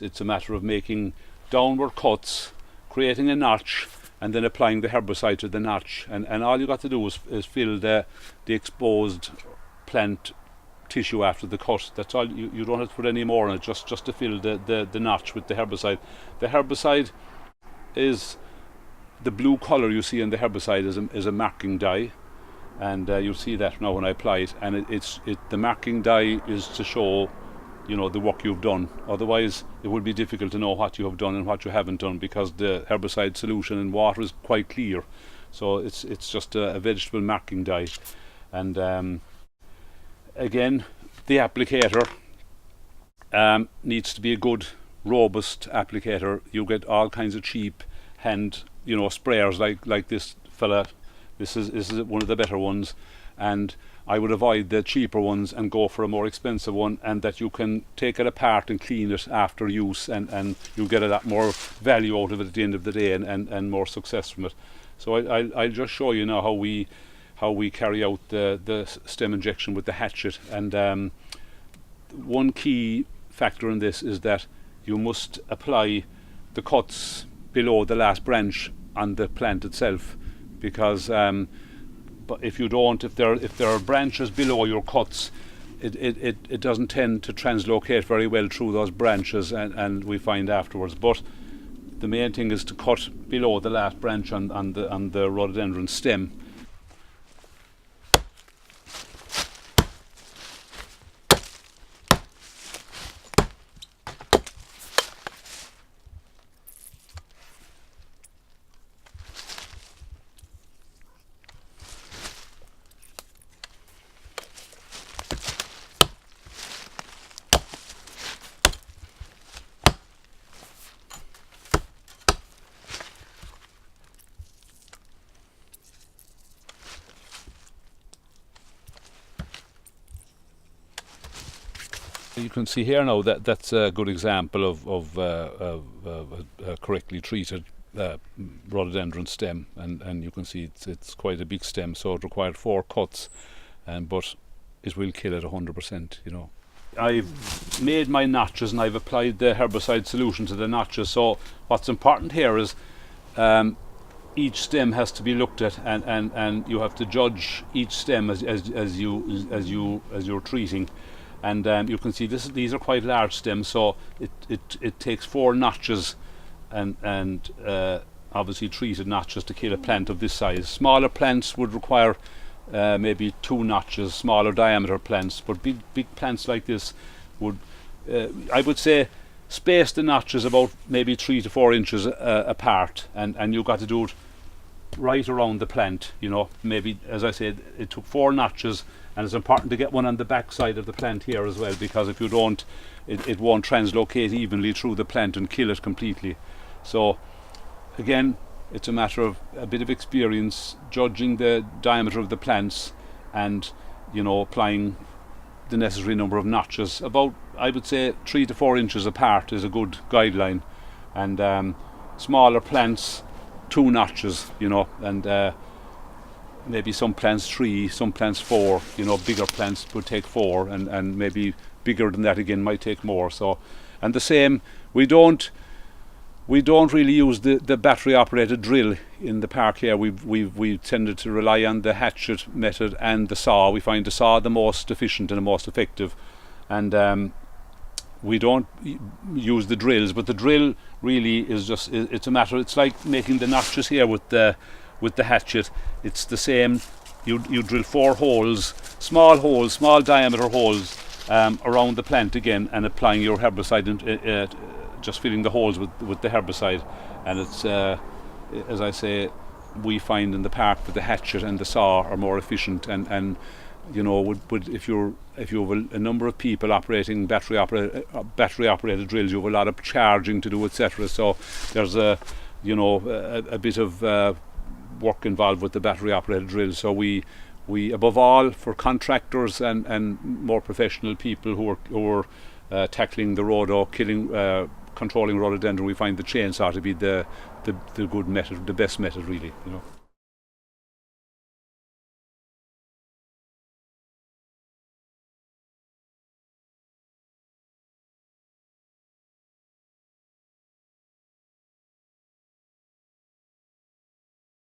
It's a matter of making downward cuts, creating a notch, and then applying the herbicide to the notch. And all you got to do is fill the exposed plant tissue after the cut. That's all. You don't have to put any more on it, just to fill the notch with the herbicide. The herbicide is the blue colour you see in the herbicide is a marking dye, and you'll see that now when I apply it. And the marking dye is to show, the work you've done. Otherwise, it would be difficult to know what you have done and what you haven't done, because the herbicide solution in water is quite clear. So it's just a vegetable marking dye. And again, the applicator needs to be a good, robust applicator. You get all kinds of cheap hand, sprayers like this fella. This is one of the better ones, and I would avoid the cheaper ones and go for a more expensive one, and that you can take it apart and clean it after use, and you'll get a lot more value out of it at the end of the day, and more success from it. So I'll just show you now how we carry out the stem injection with the hatchet. And one key factor in this is that you must apply the cuts below the last branch on the plant itself, because but if you don't, if there are branches below your cuts, it doesn't tend to translocate very well through those branches, and we find afterwards. But the main thing is to cut below the last branch on the rhododendron stem. You can see here now that's a good example of a correctly treated rhododendron stem, and you can see it's quite a big stem, so it required 4 cuts, but it will kill it 100%. I've made my notches and I've applied the herbicide solution to the notches. So what's important here is each stem has to be looked at, and you have to judge each stem as you're treating. And you can see these are quite large stems, so it takes 4 notches and obviously treated notches to kill a plant of this size. Smaller plants would require maybe 2 notches, smaller diameter plants, but big plants like this would, I would say, space the notches about maybe 3 to 4 inches apart, and you've got to do it right around the plant. Maybe, as I said, it took 4 notches. And it's important to get one on the back side of the plant here as well, because if you don't, it won't translocate evenly through the plant and kill it completely. So again, it's a matter of a bit of experience, judging the diameter of the plants, and applying the necessary number of notches. About, I would say, 3 to 4 inches apart is a good guideline. And smaller plants, 2 notches, and maybe some plants 3, some plants 4. Bigger plants would take 4, and maybe bigger than that again might take more. So, and the same, we don't really use the battery operated drill in the park here. We've tended to rely on the hatchet method and the saw. We find the saw the most efficient and the most effective, and we don't use the drills. But the drill really is it's a matter, it's like making the notches here with the hatchet. It's the same. You drill 4 holes, small diameter holes around the plant again, and applying your herbicide, and just filling the holes with the herbicide. And it's as I say, we find in the park that the hatchet and the saw are more efficient, and if you have a number of people operating battery operated drills, you have a lot of charging to do, etc. So there's a bit of work involved with the battery operated drill. So we above all, for contractors and more professional people who are tackling the controlling rhododendron, we find the chainsaw to be the good method, the best method really.